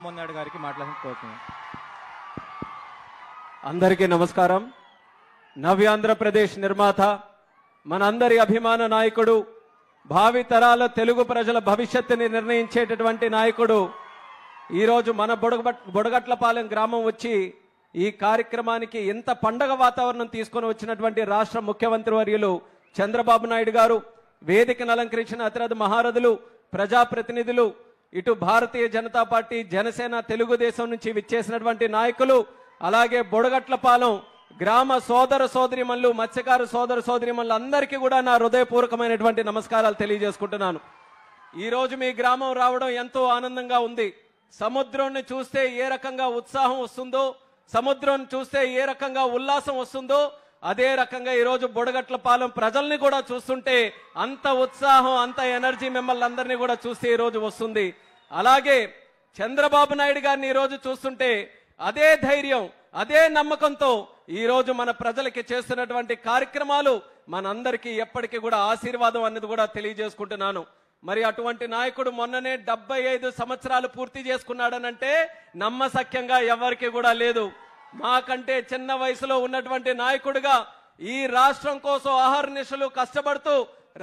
మొన్నాడు గారికి మాట్లాడాలని కోరుతున్నాను. అందరికీ నమస్కారం. నవ్యాంధ్రప్రదేశ్ నిర్మాత, మనందరి అభిమాన నాయకుడు, భావి తరాల తెలుగు ప్రజల భవిష్యత్తుని నిర్ణయించేటటువంటి నాయకుడు ఈరోజు మన బుడగట్లపాలెం గ్రామం వచ్చి ఈ కార్యక్రమానికి ఇంత పండగ వాతావరణం తీసుకొని వచ్చినటువంటి రాష్ట్ర ముఖ్యమంత్రి వర్యులు చంద్రబాబు నాయుడు గారు, వేదికను అలంకరించిన అతిరథ మహారథులు, ప్రజాప్రతినిధులు, ఇటు భారతీయ జనతా పార్టీ, జనసేన, తెలుగుదేశం నుంచి విచ్చేసినటువంటి నాయకులు, అలాగే బుడగట్లపాలెం గ్రామ సోదర సోదరిమణులు, మత్స్యకార సోదర సోదరిమణులు అందరికీ కూడా నా హృదయపూర్వకమైనటువంటి నమస్కారాలు తెలియజేసుకుంటున్నాను. ఈరోజు మీ గ్రామం రావడం ఎంతో ఆనందంగా ఉంది. సముద్రాన్ని చూస్తే ఏ రకంగా ఉత్సాహం వస్తుందో, సముద్రం చూస్తే ఏ రకంగా ఉల్లాసం వస్తుందో, అదే రకంగా ఈరోజు బుడగట్లపాలెం ప్రజల్ని కూడా చూస్తుంటే అంత ఉత్సాహం, అంత ఎనర్జీ మిమ్మల్ని అందరినీ కూడా చూస్తే ఈరోజు వస్తుంది. అలాగే చంద్రబాబు నాయుడు గారిని ఈరోజు చూస్తుంటే అదే ధైర్యం, అదే నమ్మకంతో ఈరోజు మన ప్రజలకి చేస్తున్నటువంటి కార్యక్రమాలు మనందరికీ ఎప్పటికీ కూడా ఆశీర్వాదం అనేది కూడా తెలియజేసుకుంటున్నాను. మరి అటువంటి నాయకుడు మొన్ననే 75 సంవత్సరాలు పూర్తి చేసుకున్నాడనంటే నమ్మశక్యంగా ఎవరికి కూడా లేదు. మాకంటే చిన్న వయసులో ఉన్నటువంటి నాయకుడిగా ఈ రాష్ట్రం కోసం అహర్నిశలు కష్టపడుతూ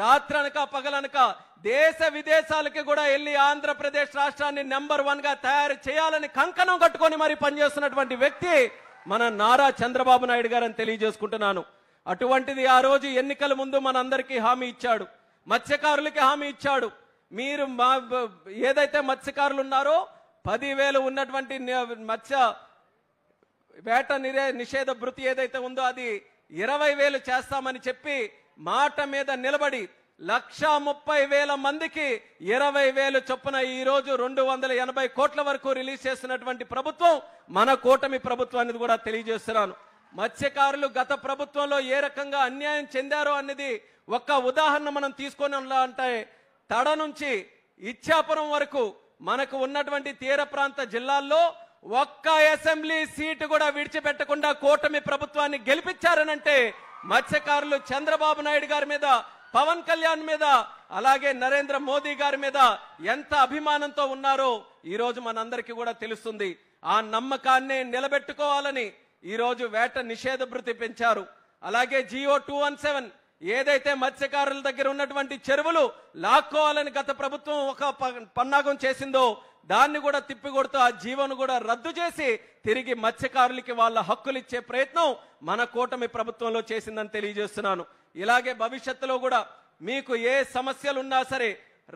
రాత్రనక పగలనక దేశ విదేశాలకి కూడా వెళ్ళి ఆంధ్రప్రదేశ్ రాష్ట్రాన్ని నెంబర్ 1 గా తయారు చేయాలని కంకణం కట్టుకొని మరి పనిచేస్తున్నటువంటి వ్యక్తి మన నారా చంద్రబాబు నాయుడు గారని తెలియజేసుకుంటున్నాను. అటువంటిది ఆ రోజు ఎన్నికల ముందు మనందరికీ హామీ ఇచ్చాడు, మత్స్యకారులకి హామీ ఇచ్చాడు. మీరు ఏదైతే మత్స్యకారులు ఉన్నారో 10,000 ఉన్నటువంటి మత్స్య వేట నిషేధ భృతి ఏదైతే ఉందో అది 20,000 చేస్తామని చెప్పి మాట మీద నిలబడి 130,000 మందికి 20,000 చొప్పున ఈ రోజు 280 కోట్ల వరకు రిలీజ్ చేస్తున్నటువంటి ప్రభుత్వం మన కూటమి ప్రభుత్వం అనేది కూడా తెలియజేస్తున్నాను. మత్స్యకారులు గత ప్రభుత్వంలో ఏ రకంగా అన్యాయం చెందారో అనేది ఒక్క ఉదాహరణ మనం తీసుకొని అంటే తడ నుంచి ఇచ్చాపురం వరకు మనకు ఉన్నటువంటి తీర ప్రాంత జిల్లాల్లో ఒక్క అసెంబ్లీ సీటు కూడా విడిచిపెట్టకుండా కూటమి ప్రభుత్వాన్ని గెలిపించారనంటే మత్స్యకారులు చంద్రబాబు నాయుడు గారి మీద, పవన్ కళ్యాణ్ మీద, అలాగే నరేంద్ర మోదీ గారి మీద ఎంత అభిమానంతో ఉన్నారో ఈరోజు మనందరికీ కూడా తెలుస్తుంది. ఆ నమ్మకాన్ని నిలబెట్టుకోవాలని ఈరోజు వేట నిషేధ భృతి పెంచారు. అలాగే జియో 217 ఏదైతే మత్స్యకారుల దగ్గర ఉన్నటువంటి చెరువులు లాక్కోవాలని గత ప్రభుత్వం ఒక పన్నాగం చేసిందో దాన్ని కూడా తిప్పికొడుతూ ఆ జీవోను కూడా రద్దు చేసి తిరిగి మత్స్యకారులకి వాళ్ళ హక్కులు ఇచ్చే ప్రయత్నం మన కూటమి ప్రభుత్వంలో చేసిందని తెలియజేస్తున్నాను. ఇలాగే భవిష్యత్తులో కూడా మీకు ఏ సమస్యలున్నా సరే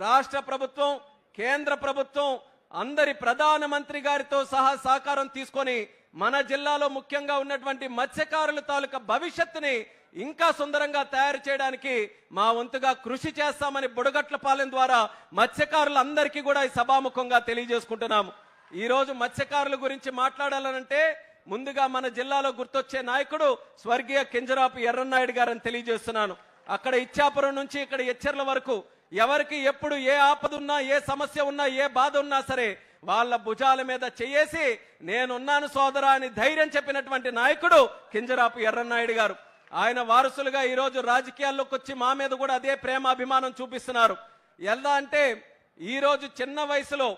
రాష్ట్ర ప్రభుత్వం, కేంద్ర ప్రభుత్వం అందరి ప్రధానమంత్రి గారితో సహా సహకారం తీసుకొని మన జిల్లాలో ముఖ్యంగా ఉన్నటువంటి మత్స్యకారుల తాలూకా భవిష్యత్తుని ఇంకా సుందరంగా తయారు చేయడానికి మా వంతుగా కృషి చేస్తామని బుడగట్లపాలెం ద్వారా మత్స్యకారులందరికీ కూడా ఈ సభాముఖంగా తెలియజేసుకుంటున్నాము. ఈ రోజు మత్స్యకారుల గురించి మాట్లాడాలనంటే ముందుగా మన జిల్లాలో గుర్తొచ్చే నాయకుడు స్వర్గీయ కింజరాపు ఎర్రన్నాయుడు గారని తెలియజేస్తున్నాను. అక్కడ ఇచ్చాపురం నుంచి ఇక్కడ ఎచ్చెర్ల వరకు ఎవరికి ఎప్పుడు ఏ ఆపద ఉన్నా, ఏ సమస్య ఉన్నా, ఏ బాధ ఉన్నా సరే వాళ్ళ భుజాల మీద చేయేసి నేనున్నాను సోదరా అని ధైర్యం చెప్పినటువంటి నాయకుడు కింజరాపు ఎర్రన్నాయుడు గారు. ఆయన వారసులుగా ఈరోజు రాజకీయాల్లోకి వచ్చి మా మీద కూడా అదే ప్రేమాభిమానం చూపిస్తున్నారు. ఎలా అంటే ఈరోజు చిన్న వయసులో,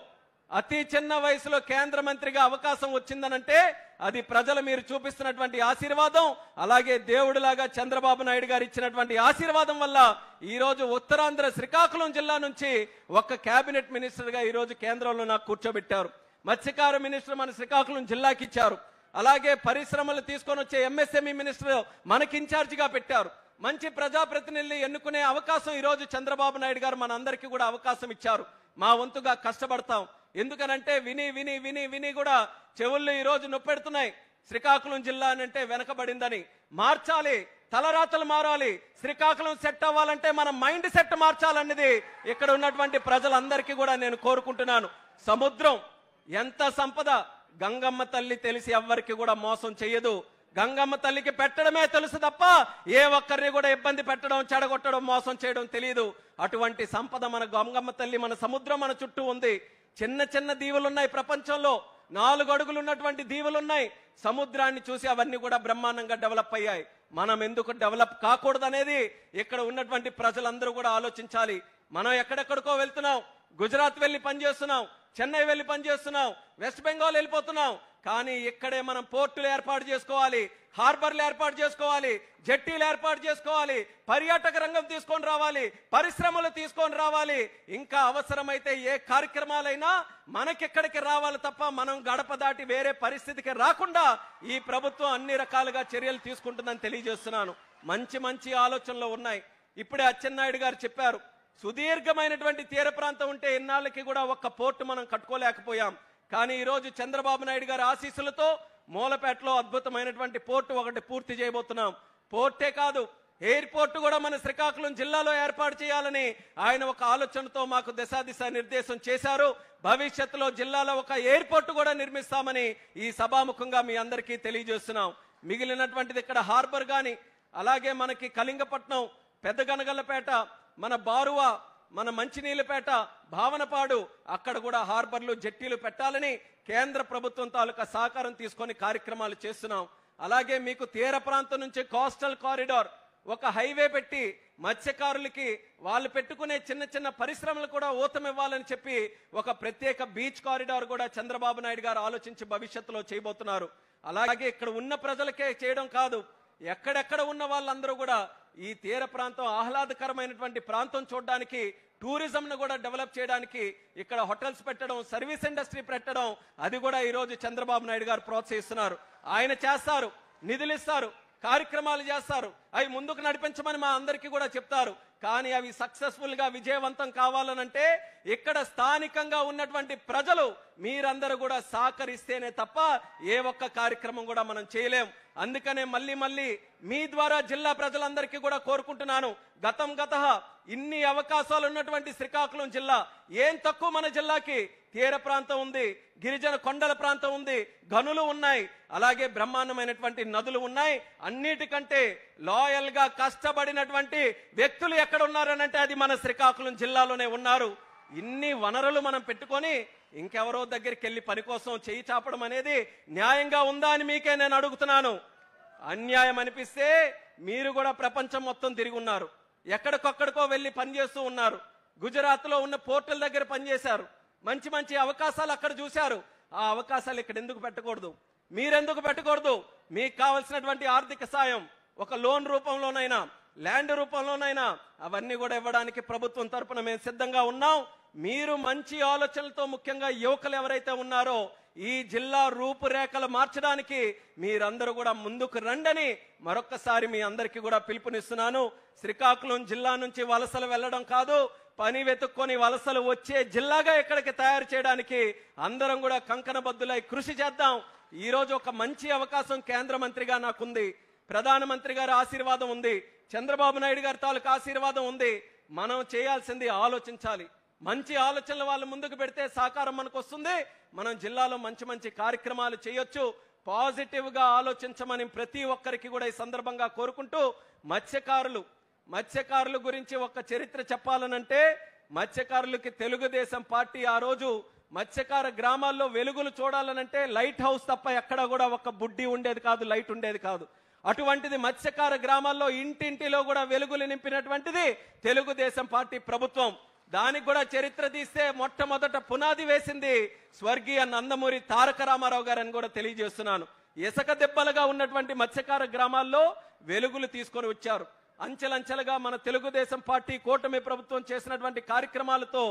అతి చిన్న వయసులో కేంద్ర మంత్రిగా అవకాశం వచ్చిందనంటే అది ప్రజలు మీరు చూపిస్తున్నటువంటి ఆశీర్వాదం, అలాగే దేవుడిలాగా చంద్రబాబు నాయుడు గారు ఇచ్చినటువంటి ఆశీర్వాదం వల్ల ఈరోజు ఉత్తరాంధ్ర శ్రీకాకుళం జిల్లా నుంచి ఒక కేబినెట్ మినిస్టర్గా ఈరోజు కేంద్రంలో నాకు కూర్చోబెట్టారు. మత్స్యకార మినిస్టర్ మన శ్రీకాకుళం జిల్లాకి ఇచ్చారు. అలాగే పరిశ్రమలు తీసుకొని వచ్చే ఎంఎస్ఎంఈ మినిస్టర్ మనకి ఇన్ఛార్జిగా పెట్టారు. మంచి ప్రజాప్రతినిధులు ఎన్నుకునే అవకాశం ఈరోజు చంద్రబాబు నాయుడు గారు మన అందరికీ కూడా అవకాశం ఇచ్చారు. మా వంతుగా కష్టపడతాం. ఎందుకనంటే విని విని విని విని కూడా చెవుళ్ళు ఈరోజు నొప్పెడుతున్నాయి. శ్రీకాకుళం జిల్లా అంటే వెనకబడిందని మార్చాలి, తలరాతలు మారాలి, శ్రీకాకుళం సెట్ అవ్వాలంటే మన మైండ్ సెట్ మార్చాలన్నది ఇక్కడ ఉన్నటువంటి ప్రజలందరికీ కూడా నేను కోరుకుంటున్నాను. సముద్రం ఎంత సంపద, గంగమ్మ తల్లి తెలిసి ఎవ్వరికి కూడా మోసం చెయ్యదు. గంగమ్మ తల్లికి పెట్టడమే తెలుసు తప్ప ఏ ఒక్కరిని కూడా ఇబ్బంది పెట్టడం, చెడగొట్టడం, మోసం చేయడం తెలియదు. అటువంటి సంపద మన గంగమ్మ తల్లి, మన సముద్రం మన చుట్టూ ఉంది. చిన్న చిన్న దీవులున్నాయి ప్రపంచంలో, 4 అడుగులు ఉన్నటువంటి దీవులున్నాయి. సముద్రాన్ని చూసి అవన్నీ కూడా బ్రహ్మాండంగా డెవలప్ అయ్యాయి. మనం ఎందుకు డెవలప్ కాకూడదు అనేది ఇక్కడ ఉన్నటువంటి ప్రజలందరూ కూడా ఆలోచించాలి. మనం ఎక్కడెక్కడికో వెళ్తున్నాం, గుజరాత్ వెళ్ళి పనిచేస్తున్నాం, చెన్నై వెళ్ళి పనిచేస్తున్నాం, వెస్ట్ బెంగాల్ వెళ్ళిపోతున్నాం. కానీ ఇక్కడే మనం పోర్టులు ఏర్పాటు చేసుకోవాలి, హార్బర్లు ఏర్పాటు చేసుకోవాలి, జట్టీలు ఏర్పాటు చేసుకోవాలి, పర్యాటక రంగం తీసుకొని రావాలి, పరిశ్రమలు తీసుకొని రావాలి. ఇంకా అవసరమైతే ఏ కార్యక్రమాలైనా మనకెక్కడికి రావాలి తప్ప మనం గడప దాటి వేరే పరిస్థితికి రాకుండా ఈ ప్రభుత్వం అన్ని రకాలుగా చర్యలు తీసుకుంటుందని తెలియజేస్తున్నాను. మంచి మంచి ఆలోచనలు ఉన్నాయి. ఇప్పుడే అచ్చెన్నాయుడు గారు చెప్పారు, సుదీర్ఘమైనటువంటి తీర ప్రాంతం ఉంటే ఇన్నాళ్ళకి కూడా ఒక్క పోర్టు మనం కట్టుకోలేకపోయాం. కానీ ఈరోజు చంద్రబాబు నాయుడు గారి ఆశీస్సులతో మూలపేటలో అద్భుతమైనటువంటి పోర్టు ఒకటి పూర్తి చేయబోతున్నాం. పోర్టే కాదు, ఎయిర్పోర్ట్ కూడా మన శ్రీకాకుళం జిల్లాలో ఏర్పాటు చేయాలని ఆయన ఒక ఆలోచనతో మాకు దిశా నిర్దేశం చేశారు. భవిష్యత్తులో జిల్లాలో ఒక ఎయిర్పోర్ట్ కూడా నిర్మిస్తామని ఈ సభాముఖంగా మీ అందరికీ తెలియజేస్తున్నాం. మిగిలినటువంటిది ఇక్కడ హార్బర్ గాని, అలాగే మనకి కళింగపట్నం, పెద్దగనగల్లపేట, మన బారువా, మన మంచినీళ్ళపేట, భావనపాడు, అక్కడ కూడా హార్బర్లు జట్టీలు పెట్టాలని కేంద్ర ప్రభుత్వం తాలూకా సహకారం తీసుకొని కార్యక్రమాలు చేస్తున్నాం. అలాగే మీకు తీర ప్రాంతం నుంచి కోస్టల్ కారిడార్ ఒక హైవే పెట్టి మత్స్యకారులకి వాళ్ళు పెట్టుకునే చిన్న చిన్న పరిశ్రమలు కూడా ఊతమివ్వాలని చెప్పి ఒక ప్రత్యేక బీచ్ కారిడార్ కూడా చంద్రబాబు నాయుడు గారు ఆలోచించి భవిష్యత్తులో చేయబోతున్నారు. అలాగే ఇక్కడ ఉన్న ప్రజలకే చేయడం కాదు, ఎక్కడెక్కడ ఉన్న వాళ్ళందరూ కూడా ఈ తీర ప్రాంతం ఆహ్లాదకరమైనటువంటి ప్రాంతం చూడడానికి, టూరిజంను కూడా డెవలప్ చేయడానికి ఇక్కడ హోటల్స్ పెట్టడం, సర్వీస్ ఇండస్ట్రీ పెట్టడం, అది కూడా ఈరోజు చంద్రబాబు నాయుడు గారు ప్రోత్సహిస్తున్నారు. ఆయన చేస్తారు, నిధులు ఇస్తారు, కార్యక్రమాలు చేస్తారు, అవి ముందుకు నడిపించమని మా అందరికీ కూడా చెప్తారు. కానీ అవి సక్సెస్ఫుల్ గా విజయవంతం కావాలనంటే ఇక్కడ స్థానికంగా ఉన్నటువంటి ప్రజలు మీరందరూ కూడా సహకరిస్తేనే తప్ప ఏ ఒక్క కార్యక్రమం కూడా మనం చేయలేం. అందుకనే మళ్ళీ మీ ద్వారా జిల్లా ప్రజలందరికీ కూడా కోరుకుంటున్నాను, గత ఇన్ని అవకాశాలు ఉన్నటువంటి శ్రీకాకుళం జిల్లా ఏం తక్కువ మన జిల్లాకి? తీర ప్రాంతం ఉంది, గిరిజన కొండల ప్రాంతం ఉంది, గనులు ఉన్నాయి, అలాగే బ్రహ్మాండమైనటువంటి నదులు ఉన్నాయి. అన్నిటికంటే లాయల్ గా కష్టపడినటువంటి వ్యక్తులు ఎక్కడ ఉన్నారనంటే అది మన శ్రీకాకుళం జిల్లాలోనే ఉన్నారు. ఇన్ని వనరులు మనం పెట్టుకొని ఇంకెవరో దగ్గరికి వెళ్ళి పని కోసం చేయి చాపడం అనేది న్యాయంగా ఉందా అని మీకే నేను అడుగుతున్నాను. అన్యాయం అనిపిస్తే మీరు కూడా ప్రపంచం మొత్తం తిరిగి ఉన్నారు, ఎక్కడికొక్కడికో వెళ్ళి పనిచేస్తూ ఉన్నారు. గుజరాత్ లో ఉన్న పోర్టుల దగ్గర పనిచేశారు, మంచి మంచి అవకాశాలు అక్కడ చూశారు. ఆ అవకాశాలు ఇక్కడ ఎందుకు పెట్టకూడదు? మీరెందుకు పెట్టకూడదు? మీకు కావలసినటువంటి ఆర్థిక సాయం ఒక లోన్ రూపంలోనైనా, ల్యాండ్ రూపంలోనైనా అవన్నీ కూడా ఇవ్వడానికి ప్రభుత్వం తరపున మేము సిద్ధంగా ఉన్నాం. మీరు మంచి ఆలోచనలతో, ముఖ్యంగా యువకులు ఎవరైతే ఉన్నారో ఈ జిల్లా రూపురేఖలు మార్చడానికి మీరందరూ కూడా ముందుకు రండని మరొక్కసారి మీ అందరికీ కూడా పిలుపునిస్తున్నాను. శ్రీకాకుళం జిల్లా నుంచి వలసలు వెళ్ళడం కాదు, పని వెతుక్కొని వలసలు వచ్చే జిల్లాగా ఇక్కడికి తయారు చేయడానికి అందరం కూడా కంకణబద్దులై కృషి చేద్దాం. ఈ రోజు ఒక మంచి అవకాశం కేంద్ర మంత్రిగా నాకుంది, ప్రధానమంత్రి గారి ఆశీర్వాదం ఉంది, చంద్రబాబు నాయుడు గారి తాలూకు ఆశీర్వాదం ఉంది. మనం చేయాల్సింది ఆలోచించాలి. మంచి ఆలోచనలు వాళ్ళు ముందుకు పెడితే సహకారం మనకు వస్తుంది. మనం జిల్లాలో మంచి మంచి కార్యక్రమాలు చేయొచ్చు. పాజిటివ్ గా ఆలోచించమని ప్రతి ఒక్కరికి కూడా ఈ సందర్భంగా కోరుకుంటూ, మత్స్యకారుల గురించి ఒక చరిత్ర చెప్పాలనంటే, మత్స్యకారులకి తెలుగుదేశం పార్టీ ఆ రోజు మత్స్యకార గ్రామాల్లో వెలుగులు చూడాలనంటే లైట్ హౌస్ తప్ప ఎక్కడ కూడా ఒక బుడ్డి ఉండేది కాదు, లైట్ ఉండేది కాదు. అటువంటిది మత్స్యకార గ్రామాల్లో ఇంటింటిలో కూడా వెలుగులు నింపినటువంటిది తెలుగుదేశం పార్టీ ప్రభుత్వం. దానికి కూడా చరిత్ర తీస్తే మొట్టమొదట పునాది వేసింది స్వర్గీయ నందమూరి తారక రామారావు గారని కూడా తెలియజేస్తున్నాను. ఇసుక దెబ్బలుగా ఉన్నటువంటి మత్స్యకార గ్రామాల్లో వెలుగులు తీసుకొని వచ్చారు. అంచెలంచెలుగా మన తెలుగుదేశం పార్టీ కూటమి ప్రభుత్వం చేసినటువంటి కార్యక్రమాలతో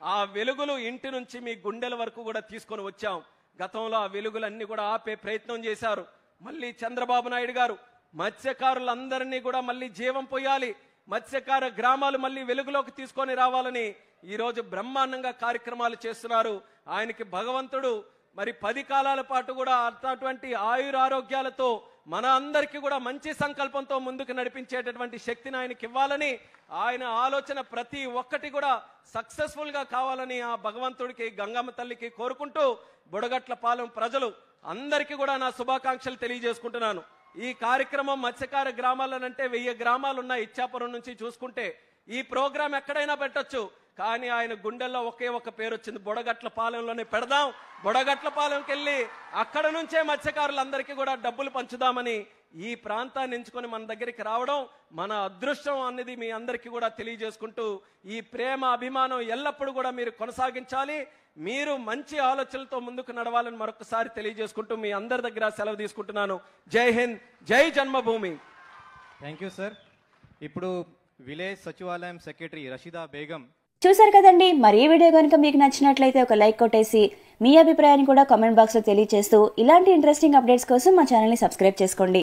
ఆ వెలుగులు ఇంటి నుంచి మీ గుండెల వరకు కూడా తీసుకొని వచ్చాం. గతంలో ఆ వెలుగులన్నీ కూడా ఆపే ప్రయత్నం చేశారు. మళ్ళీ చంద్రబాబు నాయుడు గారు మత్స్యకారులందరినీ కూడా మళ్ళీ జీవం పోయాలి, మత్స్యకార గ్రామాలు మళ్ళీ వెలుగులోకి తీసుకొని రావాలని ఈరోజు బ్రహ్మాండంగా కార్యక్రమాలు చేస్తున్నారు. ఆయనకి భగవంతుడు మరి 10 కాలాల పాటు కూడా అటువంటి ఆయురారోగ్యాలతో మన అందరికీ కూడా మంచి సంకల్పంతో ముందుకు నడిపించేటటువంటి శక్తిని ఆయనకి ఇవ్వాలని, ఆయన ఆలోచన ప్రతి ఒక్కటి కూడా సక్సెస్ఫుల్ గా కావాలని ఆ భగవంతుడికి, గంగమ్మ తల్లికి కోరుకుంటూ బుడగట్లపాలెం ప్రజలు అందరికీ కూడా నా శుభాకాంక్షలు తెలియజేసుకుంటున్నాను. ఈ కార్యక్రమం మత్స్యకార గ్రామాలనంటే 1000 గ్రామాలు ఉన్నాయి. ఇచ్చాపురం నుంచి చూసుకుంటే ఈ ప్రోగ్రాం ఎక్కడైనా పెట్టొచ్చు, కానీ ఆయన గుండెల్లో ఒకే ఒక పేరు వచ్చింది, బుడగట్ల పాలెంలోనే పెడదాం, బుడగట్ల పాలెంకి వెళ్ళి అక్కడ నుంచే మత్స్యకారులందరికీ కూడా డబ్బులు పంచుదామని ఈ ప్రాంతాన్ని ఎంచుకొని మన దగ్గరికి రావడం మన అదృష్టం అనేది మీ అందరికీ కూడా తెలియజేసుకుంటూ, ఈ ప్రేమ అభిమానం ఎల్లప్పుడూ కూడా మీరు కొనసాగించాలి, మీరు మంచి ఆలోచనలతో ముందుకు నడవాలని మరొకసారి తెలియజేసుకుంటూ మీ అందరి దగ్గర సెలవు తీసుకుంటున్నాను. జై హింద్, జై జన్మభూమి. Thank you sir. ఇప్పుడు విలేజ్ సచివాలయం సెక్రటరీ రషీదా బేగం. చూసారు కదండి, మరి ఈ వీడియో కనుక మీకు నచ్చినట్లయితే ఒక లైక్ కొట్టేసి మీ అభిప్రాయాన్ని కూడా కామెంట్ బాక్స్ లో తెలియజేస్తూ ఇలాంటి ఇంట్రెస్టింగ్ అప్డేట్స్ కోసం మా ఛానల్ ని సబ్స్క్రైబ్ చేసుకోండి.